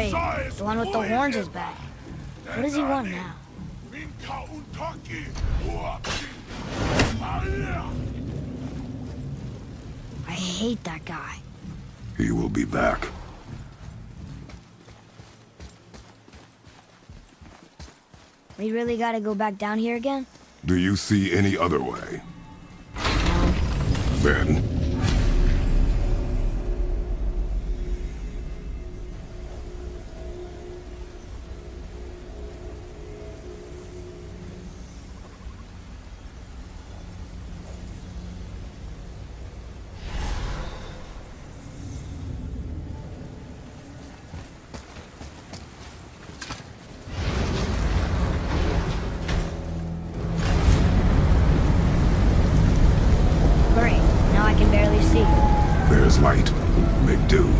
afraid. The one with the horns is back. What does he want now? I hate that guy. He will be back. We really gotta go back down here again? Do you see any other way? Then... There's light. Make do.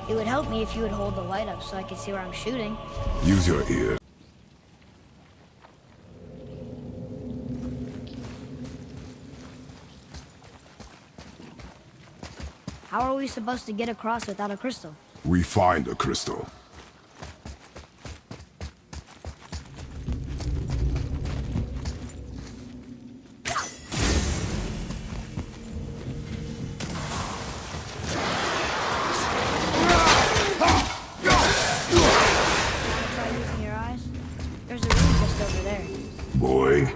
It would help me if you would hold the light up so I could see where I'm shooting. Use your ear. How are we supposed to get across without a crystal? We find a crystal. Boy.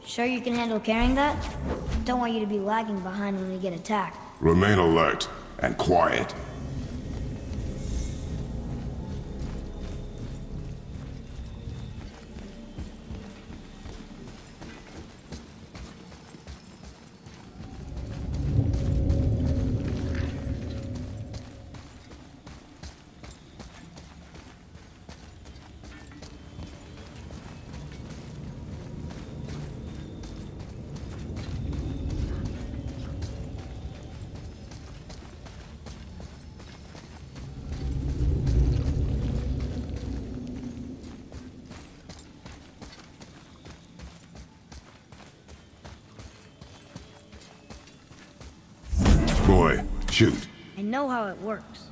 Sure you can handle carrying that? Don't want you to be lagging behind when we get attacked. Remain alert and quiet. Boy, shoot. I know how it works.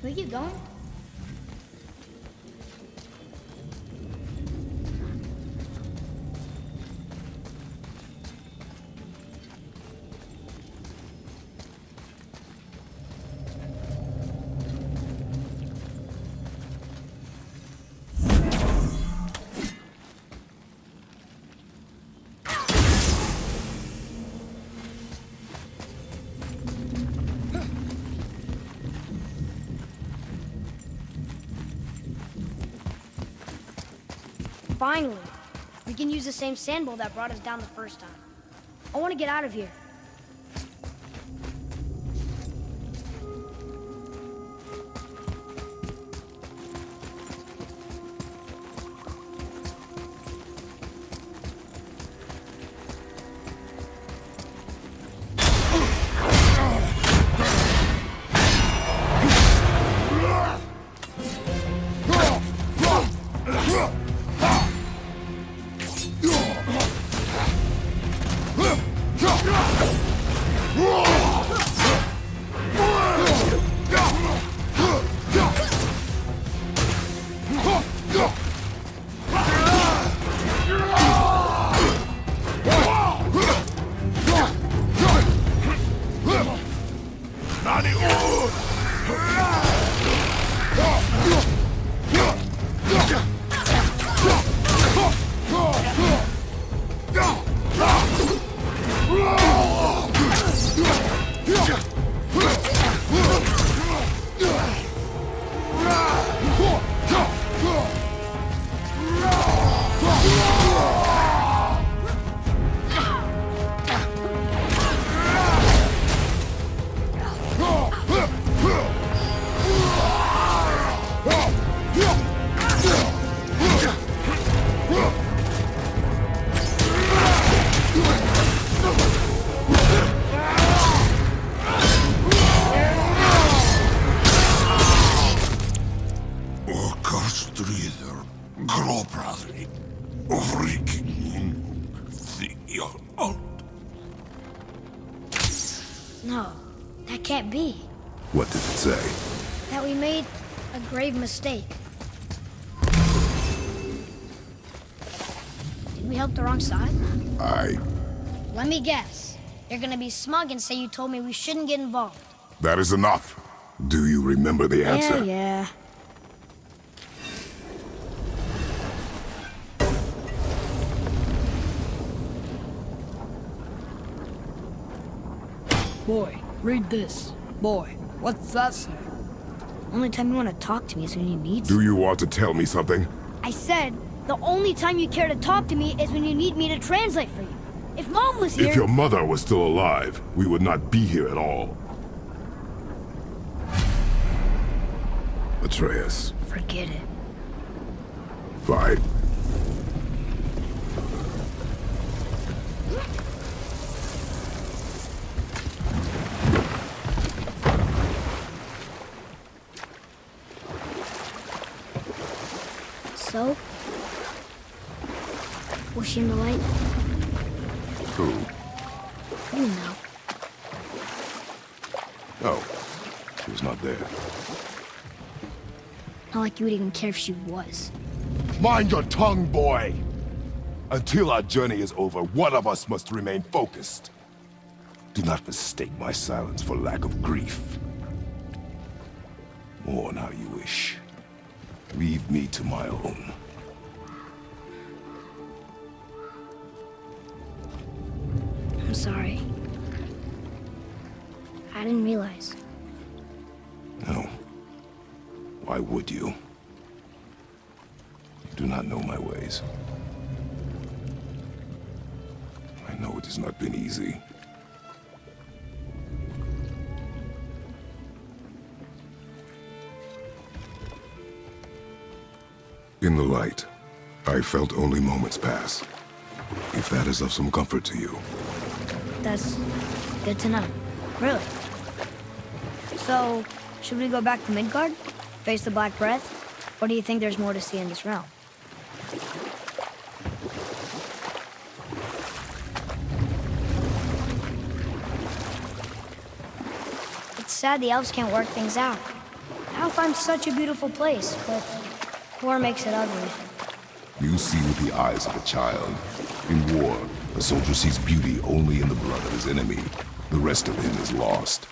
we keep going? Finally, we can use the same sand bowl that brought us down the first time. I want to get out of here. No, that can't be. What did it say? That we made a grave mistake. Did we help the wrong side? Let me guess. You're gonna be smug and say you told me we shouldn't get involved. That is enough. Do you remember the answer? Yeah. Boy, read this. Boy, what's that say? Only time you want to talk to me is when you need Do you want to tell me something? I said, the only time you care to talk to me is when you need me to translate for you. If Mom was here... If your mother was still alive, we would not be here at all. Atreus. Forget it. Fine. So? Was she in the light? Who? You know. Oh. She was not there. Not like you would even care if she was. Mind your tongue, boy! Until our journey is over, one of us must remain focused. Do not mistake my silence for lack of grief. Mourn how you wish. Leave me to my own. I'm sorry. I didn't realize. No. Why would you? You do not know my ways. I know it has not been easy. In the light, I felt only moments pass. If that is of some comfort to you. That's good to know. Really. So, should we go back to Midgard? Face the Black Breath? Or do you think there's more to see in this realm? It's sad the elves can't work things out. How find such a beautiful place, but war makes it ugly. You see with the eyes of a child. In war, a soldier sees beauty only in the blood of his enemy. The rest of him is lost,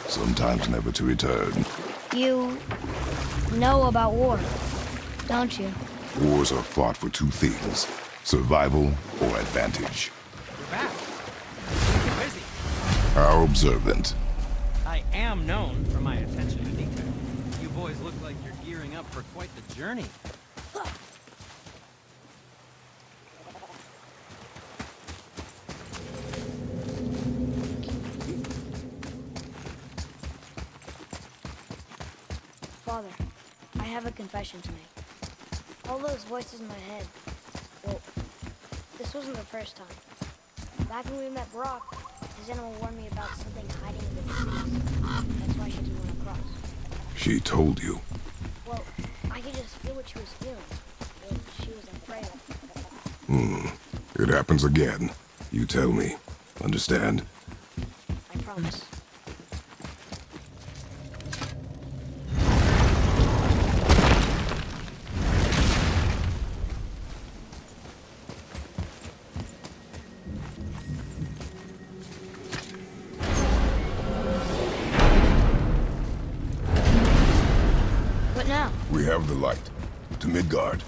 sometimes never to return. You know about war, don't you? Wars are fought for two things, survival or advantage. We're back. Keep busy. How observant. I am known for my attention to detail. You boys look like you're gearing up for quite the journey. Father, I have a confession to make. All those voices in my head, well, this wasn't the first time. Back when we met Brock, his animal warned me about something hiding in the trees. That's why she didn't want to cross. She told you. Well, I could just feel what she was feeling. What she was afraid of. It happens again. You tell me. Understand? I promise. What now? We have the light. To Midgard.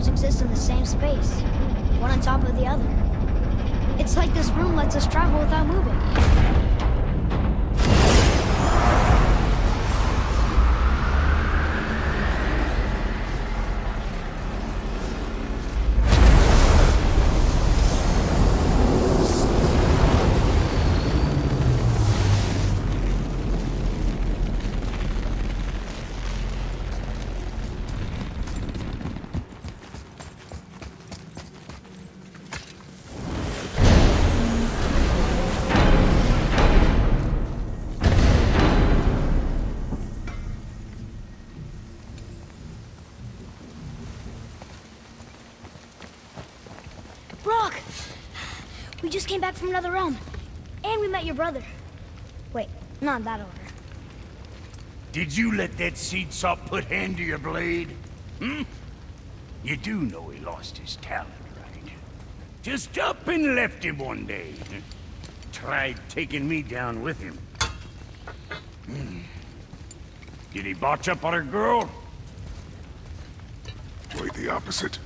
Exist in the same space, one on top of the other. It's like this room lets us travel without moving. Brock! We just came back from another realm. And we met your brother. Wait, not in that order. Did you let that seed sop put hand to your blade? Hmm? You do know he lost his talent, right? Just up and left him one day. Tried taking me down with him. Did he botch up on her girl? Quite the opposite.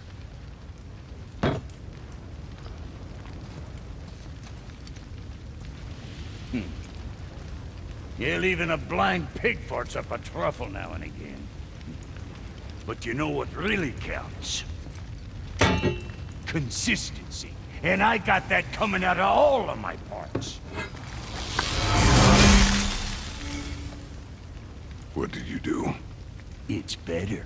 Yeah, even a blind pig farts up a truffle now and again. But you know what really counts? Consistency. And I got that coming out of all of my parts. What did you do? It's better.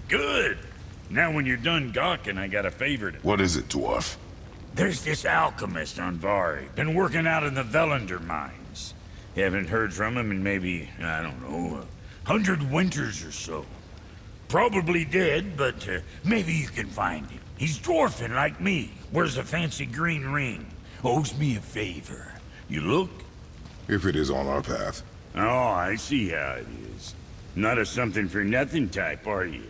Good! Now when you're done gawking, I got a favor to... What is it, dwarf? There's this alchemist on Vari. Been working out in the Velander mines. Haven't heard from him in maybe, I don't know, 100 winters or so. Probably dead, but maybe you can find him. He's dwarfing like me. Wears a fancy green ring. Owes me a favor. You look? If it is on our path. Oh, I see how it is. Not a something-for-nothing type, are you?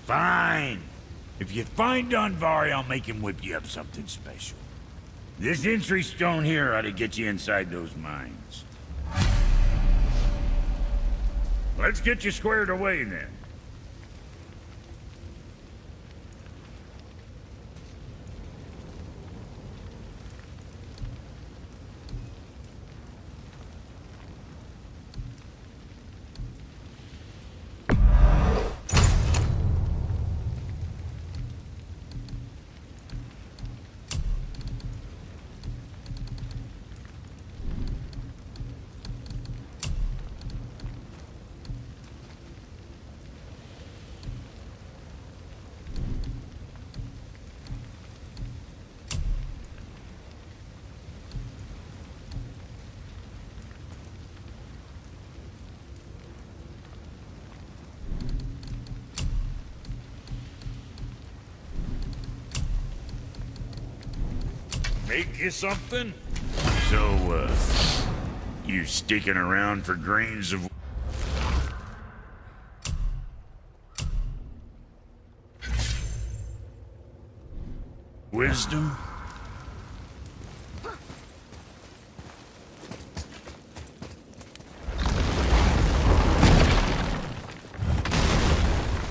Fine. If you find Donvari, I'll make him whip you up something special. This entry stone here ought to get you inside those mines. Let's get you squared away, then. make you something? So, you sticking around for grains of... wisdom?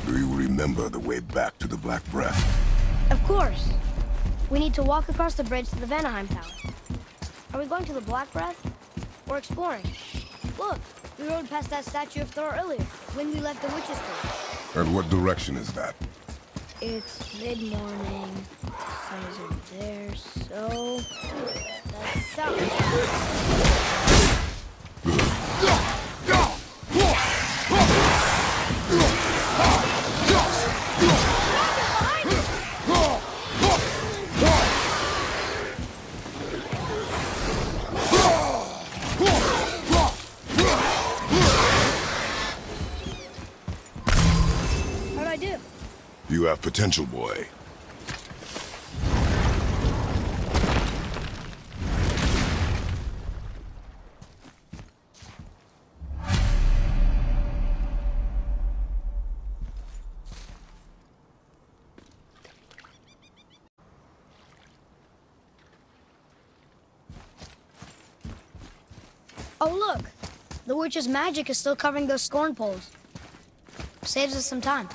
Do you remember the way back to the Black Breath? Of course. We need to walk across the bridge to the Vanaheim Tower. Are we going to the Black Breath? Or exploring? Look, we rode past that statue of Thor earlier, when we left the witch's cave. And what direction is that? It's mid-morning. The sun is over there, so... that's south. How'd I do? You have potential, boy. Oh, look! The witch's magic is still covering those scorn poles. Saves us some time.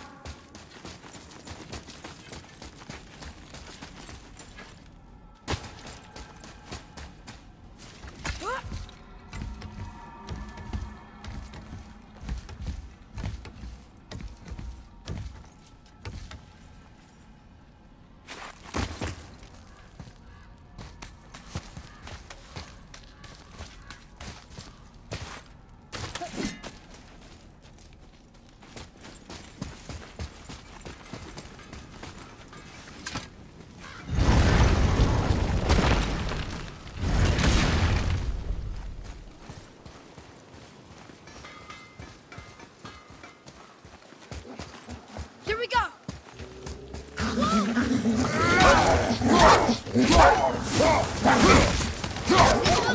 Here we go!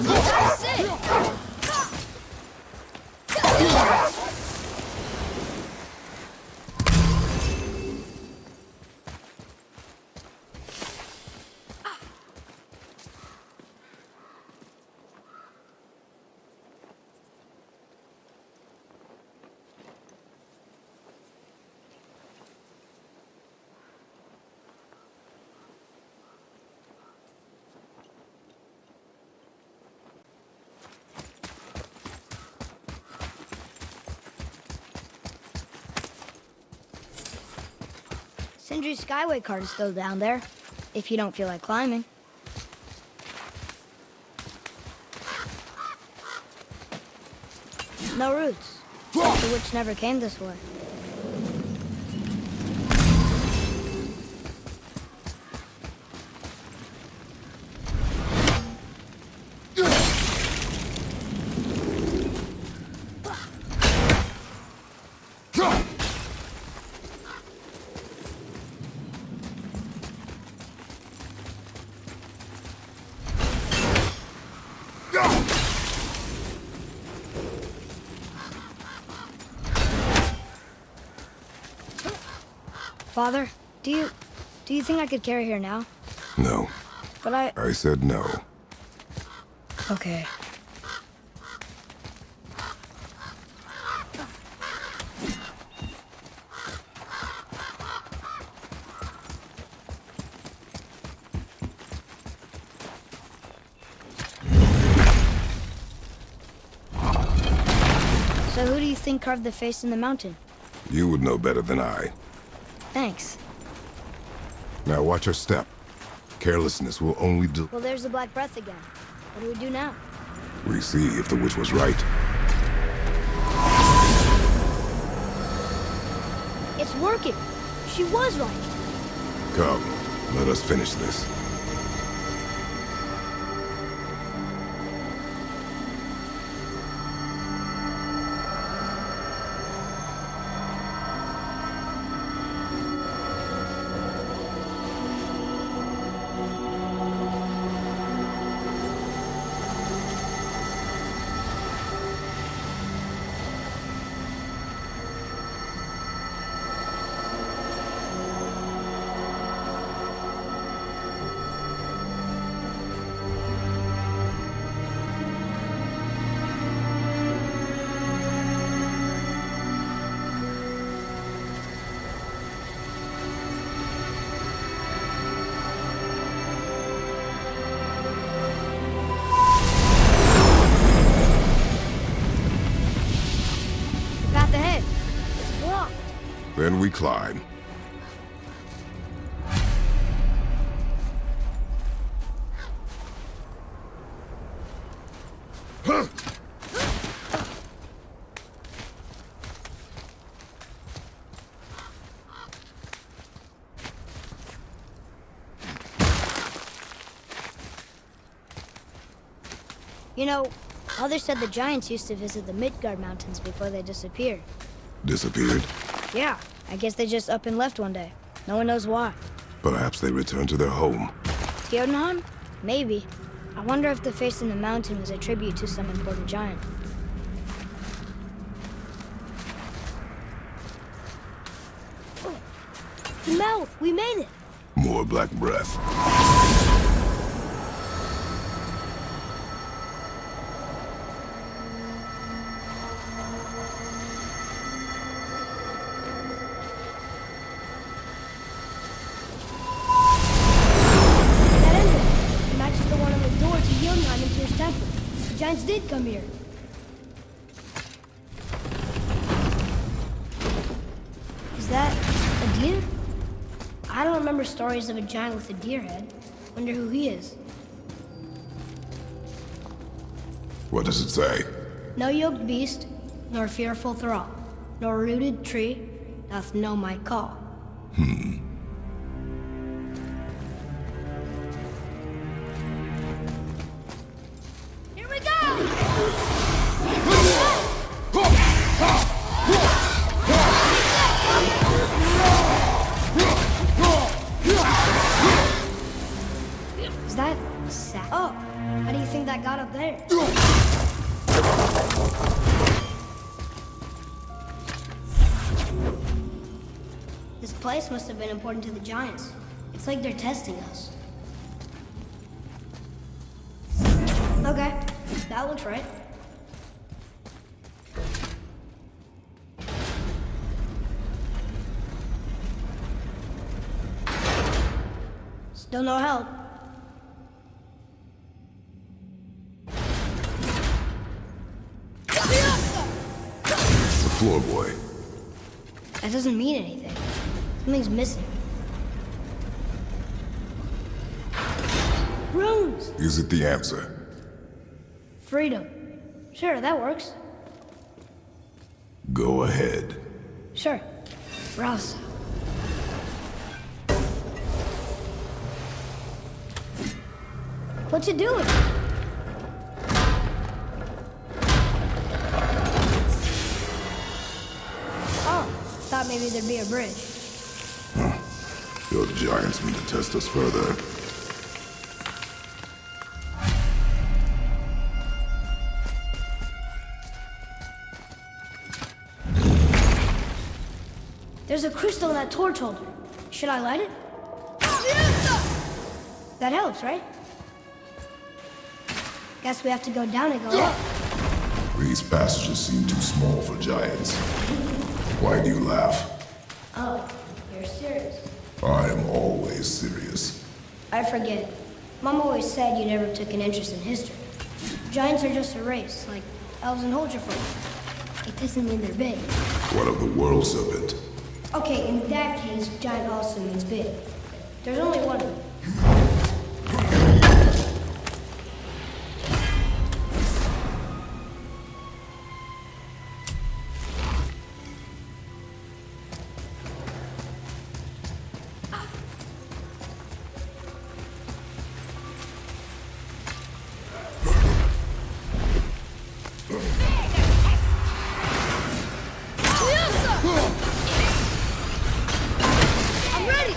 That's it! Sindri's Skyway cart is still down there, if you don't feel like climbing. No roots. The witch never came this way. Father, do you think I could carry her now? No. But I said no. Okay. So who do you think carved the face in the mountain? You would know better than I. Thanks. Now watch your step. Carelessness will only do... Well, there's the Black Breath again. What do we do now? We see if the witch was right. It's working. She was right. Come, let us finish this. climb. You know, others said the giants used to visit the Midgard Mountains before they disappeared. Disappeared? Yeah, I guess they just up and left one day. No one knows why. Perhaps they returned to their home. Jotunheim? Maybe. I wonder if the face in the mountain was a tribute to some important giant. Oh, the mouth! We made it! More black breath. That ended. It matches the one on the door to Jotunheim and Tyr's temple. The giants did come here. Is that a deer? I don't remember stories of a giant with a deer head. Wonder who he is. What does it say? No yoked beast, nor fearful thrall, nor rooted tree doth know my call. Here we go! Is that Sa- Oh, how do you think that got up there? This place must have been important to the giants. It's like they're testing us. Okay, that looks right. Still no help. The floor boy. That doesn't mean anything. Something's missing. Runes! Is it the answer? Freedom. Sure, that works. Go ahead. Sure. Rouse. What's it doing? Oh, thought maybe there'd be a bridge. Your giants mean to test us further. There's a crystal in that torch holder. Should I light it? That helps, right? Guess we have to go down and go up. These passages seem too small for giants. Why do you laugh? Oh, you're serious. I am always serious. I forget. Mom always said you never took an interest in history. Giants are just a race, like elves and Holgerfolk. It doesn't mean they're big. What of the world serpent? Okay, in that case, giant also means big. There's only one of them. I'm ready!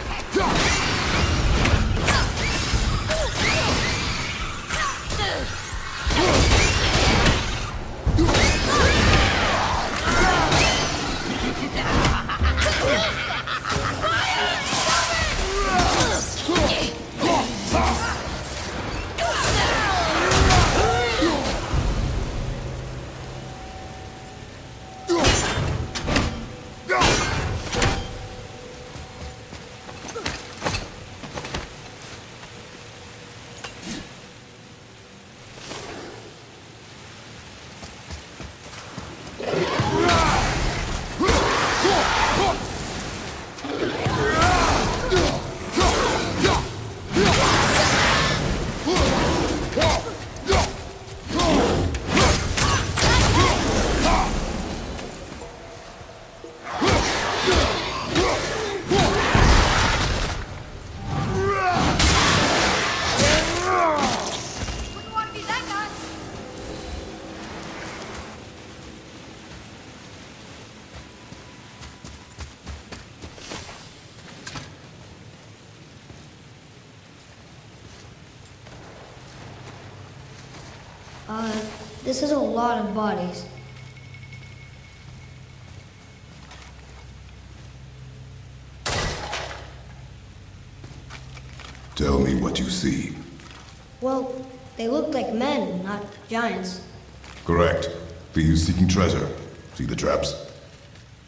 This is a lot of bodies. Tell me what you see. Well, they look like men, not giants. Correct. Thieves seeking treasure. See the traps?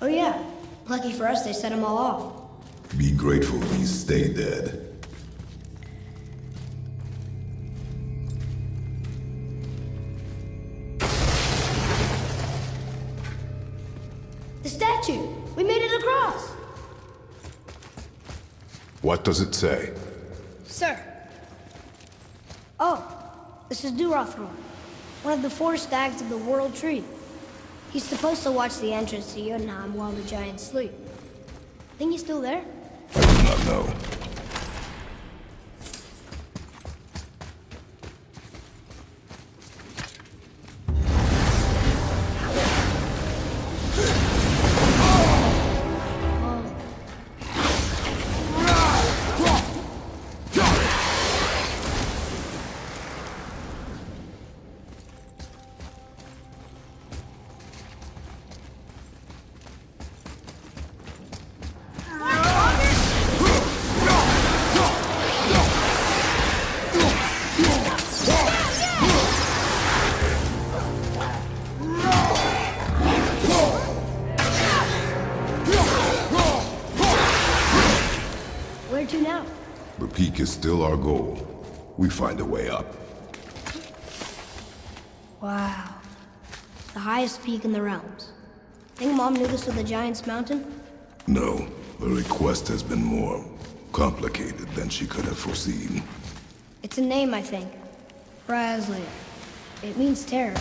Oh yeah, lucky for us they set them all off. Be grateful these stay dead. The statue! We made it across! What does it say? Sir. Oh, this is Durothor, one of the 4 stags of the World Tree. He's supposed to watch the entrance to Jotunheim while the giants sleep. Think he's still there? I do not know. Where to now? The peak is still our goal. We find a way up. Wow. The highest peak in the realms. Think Mom knew this was the Giant's Mountain? No, the request has been more complicated than she could have foreseen. It's a name, I think. Raslayer. It means terror.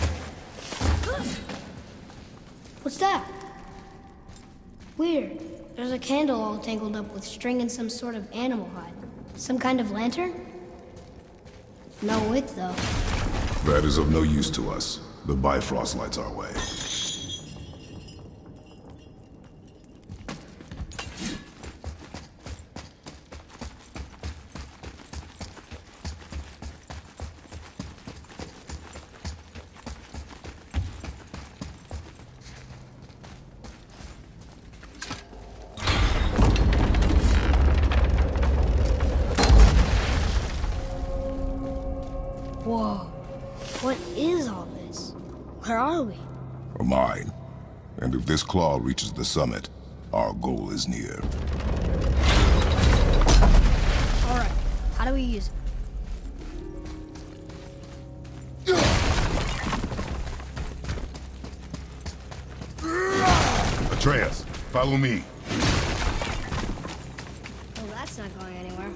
What's that? Weird. There's a candle all tangled up with string and some sort of animal hide. Some kind of lantern? No wick, though. That is of no use to us. The Bifrost lights our way. Whoa. What is all this? Where are we? A mine. And if this claw reaches the summit, our goal is near. Alright. How do we use it? Atreus, follow me. Well, that's not going anywhere.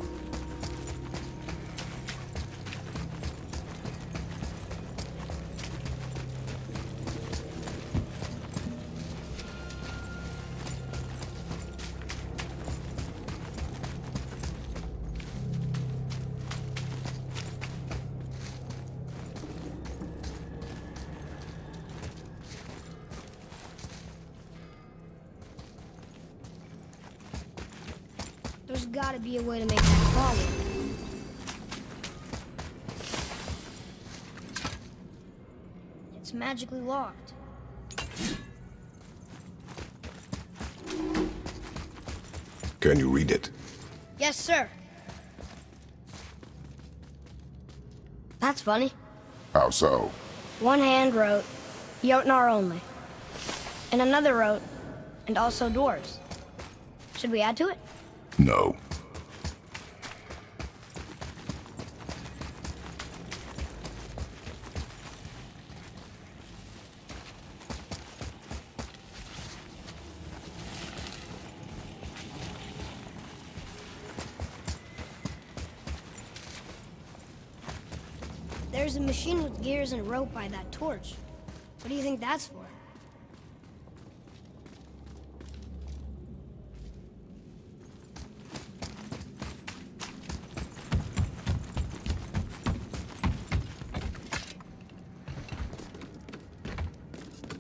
There's gotta be a way to make that claw work. It's magically locked. Can you read it? Yes, sir. That's funny. How so? One hand wrote, Jotnar only. And another wrote, and also dwarves. Should we add to it? No. There's a machine with gears and rope by that torch. What do you think that's for?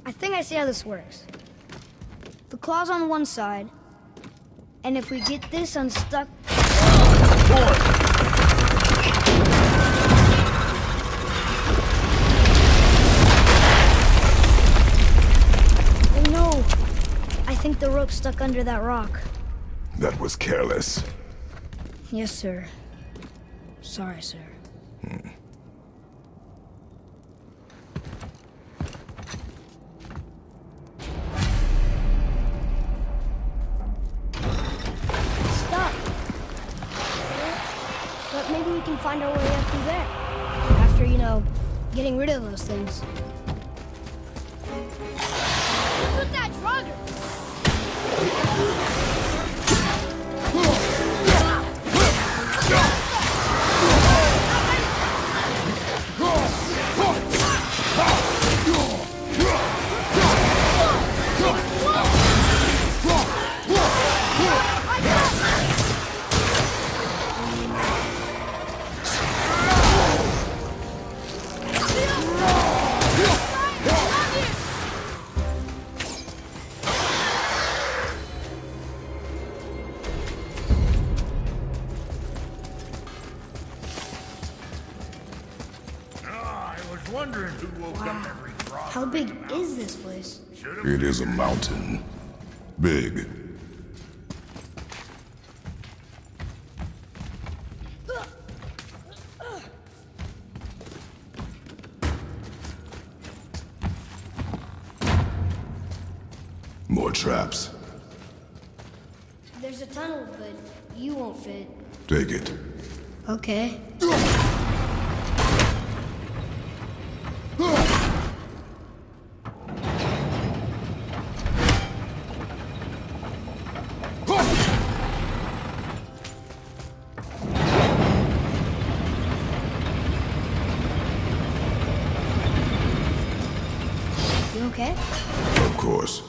I think I see how this works. The claw's on one side, and if we get this unstuck... yourself stuck under that rock. That was careless. Yes, sir. Sorry, sir. Stop. But maybe we can find our way up through there. After, getting rid of those things. What's with that drugger? Wondering who woke up every frog. How big is this place? It is a mountain. Big. More traps. There's a tunnel, but you won't fit. Take it. Okay. You okay? Of course.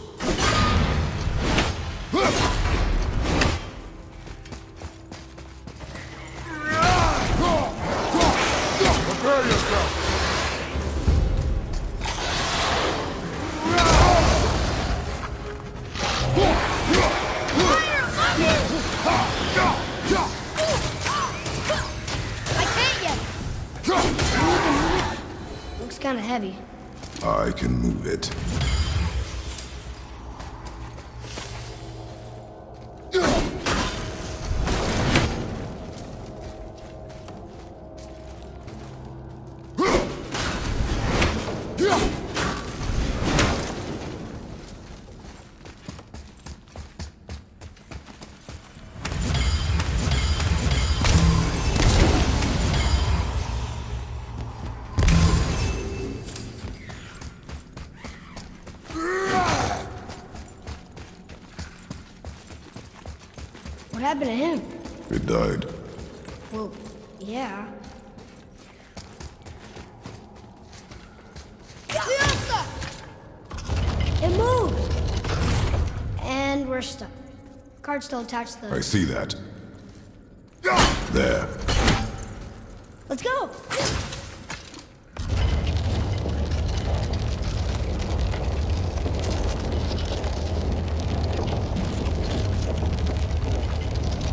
Prepare yourself! I can't yet. Looks kind of heavy. I can move it. What happened to him? It died. Well, yeah. It moved! And we're stuck. Card's still attached to I the... see that. There. Let's go!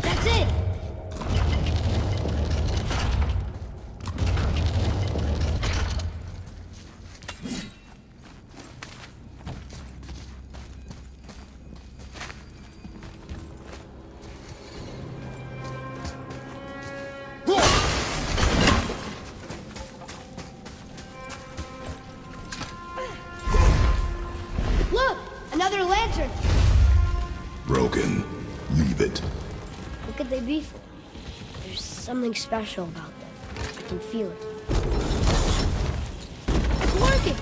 That's it! Look! Another lantern! Broken. Leave it. What could they be for? There's something special about them. I can feel it. It's working!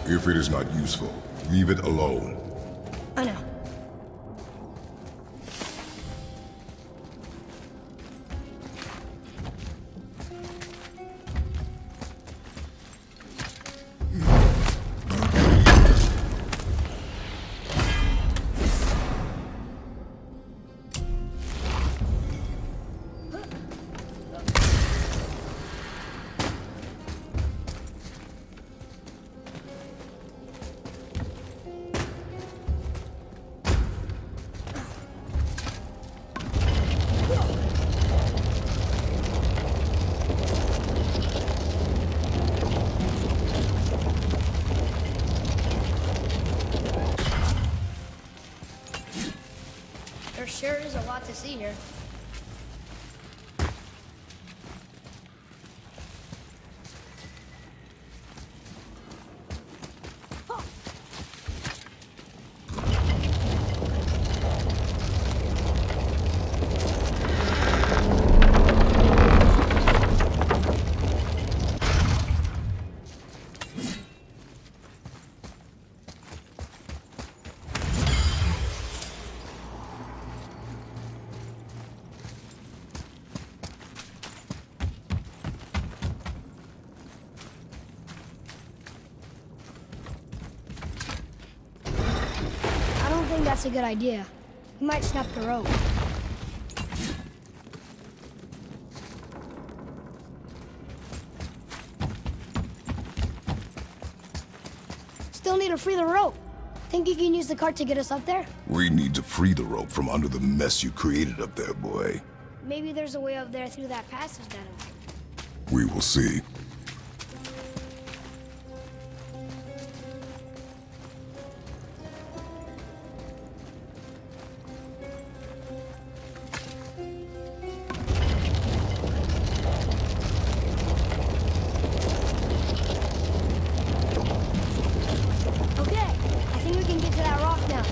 If it is not useful, leave it alone. I know. There sure is a lot to see here. I don't think that's a good idea. We might snap the rope. Still need to free the rope. Think you can use the cart to get us up there? We need to free the rope from under the mess you created up there, boy. Maybe there's a way up there through that passage that I... We will see. Okay, I think we can get to that rock now.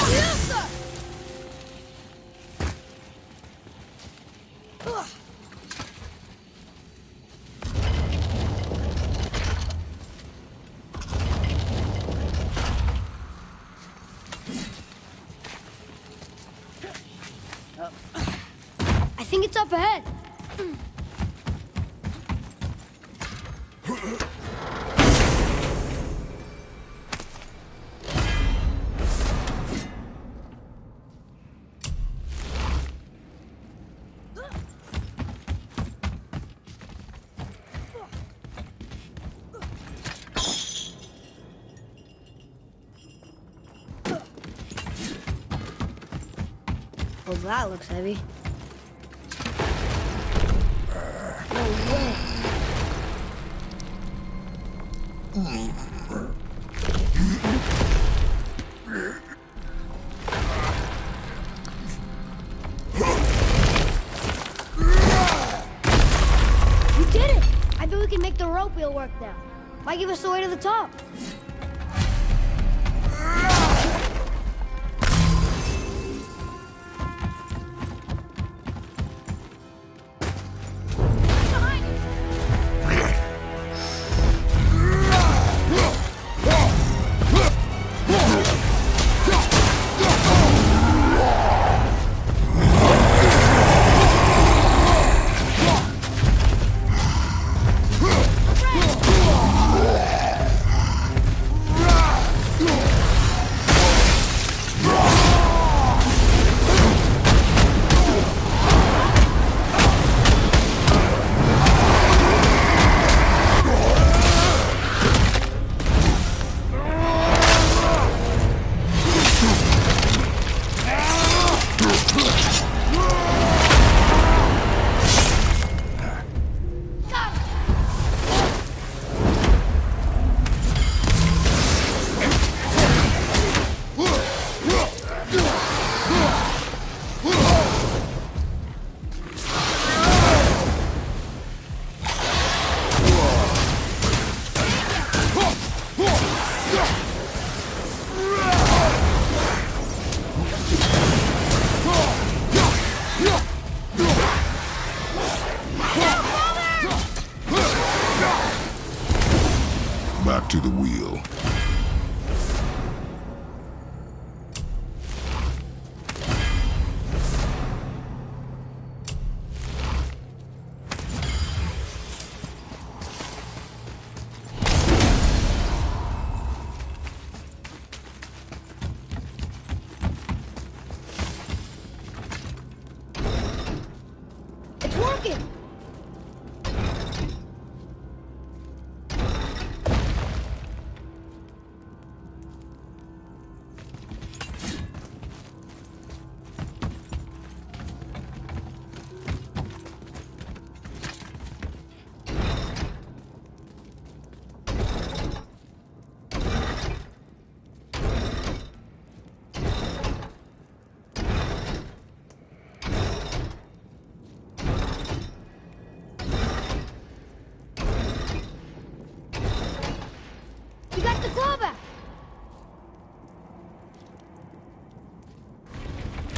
Yes, sir! I think it's up ahead. Well, that looks heavy. No way. You did it! I bet we can make the rope wheel work now. Might give us the way to the top.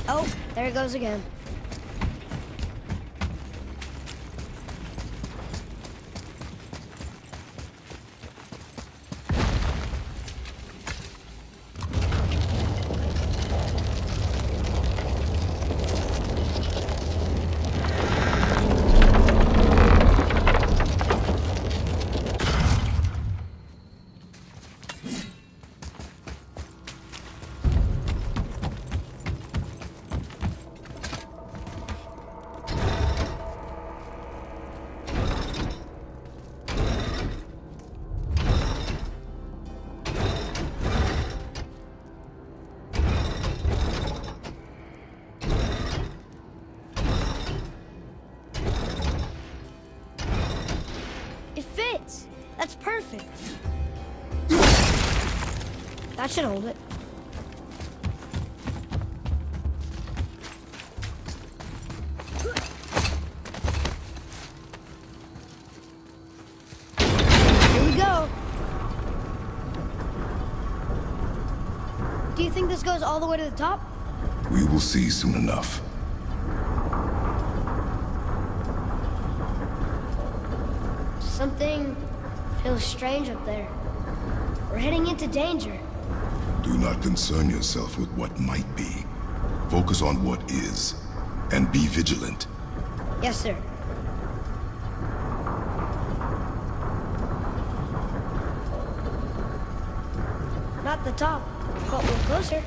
Oh, there it goes again. It fits. That's perfect. That should hold it. Here we go. Do you think this goes all the way to the top? We will see soon enough. Something feels strange up there. We're heading into danger. Do not concern yourself with what might be. Focus on what is, and be vigilant. Yes, sir. Not the top, but we're closer.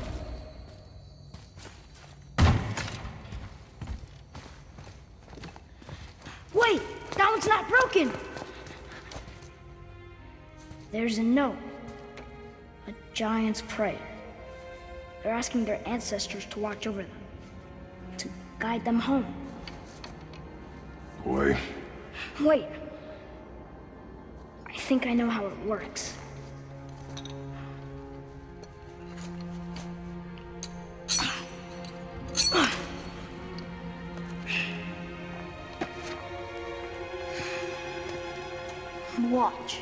Wait! That one's not broken! There's a note. A giant's prayer. They're asking their ancestors to watch over them. To guide them home. Boy, Wait. I think I know how it works. Watch.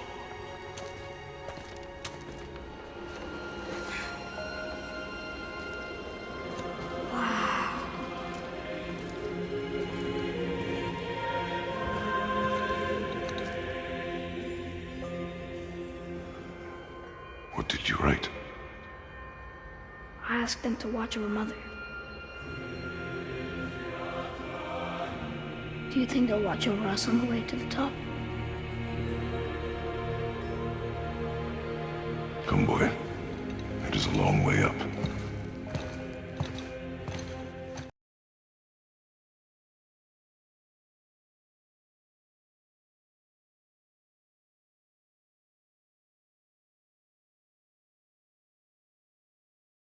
what did you write? I asked them to watch over Mother. Do you think they'll watch over us on the way to the top? Come, boy. It is a long way up.